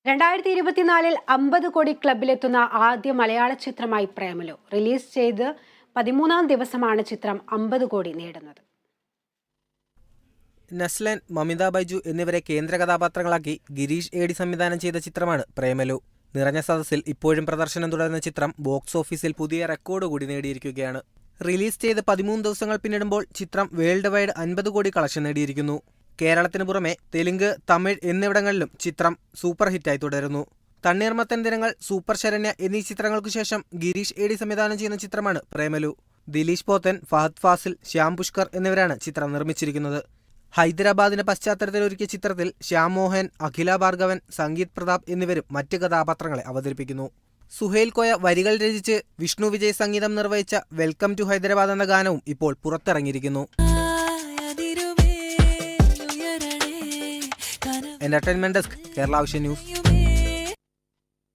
2024 50 കോടി ക്ലബിലെത്തുന്ന ആദ്യ മലയാള ചിത്രമായി പ്രേമലു. റിലീസ് ചെയ്ത് 13ാം ദിവസമാണ് ചിത്രം 50 കോടി നേടുന്നത്. നസ്ലൻ, മമിത ബൈജു എന്നിവരെ കേന്ദ്ര കഥാപാത്രങ്ങളാക്കി ഗിരീഷ് ഏടി സംവിധാനം ചെയ്ത ചിത്രമാണ് പ്രേമലു. നിറഞ്ഞ സദസ്സിൽ ഇപ്പോഴും പ്രദർശനം തുടരുന്ന ചിത്രം ബോക്സ് ഓഫീസിൽ പുതിയ റെക്കോർഡ് കൂടി നേടിയിരിക്കുകയാണ്. റിലീസ് ചെയ്ത് 13 ദിവസങ്ങൾ പിന്നിടുമ്പോൾ ചിത്രം വേൾഡ് വൈഡ് 50 കോടി കളക്ഷൻ നേടിയിരിക്കുന്നു. കേരളത്തിന് പുറമെ തെലുങ്ക്, തമിഴ് എന്നിവിടങ്ങളിലും ചിത്രം സൂപ്പർ ഹിറ്റായി തുടരുന്നു. തണ്ണീർമത്തൻ ദിനങ്ങൾ, സൂപ്പർ ശരണ്യ എന്നീ ചിത്രങ്ങൾക്കു ശേഷം ഗിരീഷ് ഏടി സംവിധാനം ചെയ്യുന്ന ചിത്രമാണ് പ്രേമലു. ദിലീഷ് പോത്തൻ, ഫഹദ് ഫാസിൽ, ശ്യാം പുഷ്കർ എന്നിവരാണ് ചിത്രം നിർമ്മിച്ചിരിക്കുന്നത്. ഹൈദരാബാദിന്റെ പശ്ചാത്തലത്തിൽ ഒരുക്കിയ ചിത്രത്തിൽ ശ്യാം മോഹൻ, അഖില ഭാർഗവൻ, സംഗീത് പ്രതാപ് എന്നിവരും മറ്റ് കഥാപാത്രങ്ങളെ അവതരിപ്പിക്കുന്നു. സുഹേൽ കോയ വരികൾ രചിച്ച് വിഷ്ണു വിജയ് സംഗീതം നിർവഹിച്ച വെൽക്കം ടു ഹൈദരാബാദ് എന്ന ഗാനവും ഇപ്പോൾ പുറത്തിറങ്ങിയിരിക്കുന്നു. Entertainment desk, Kerala vision news.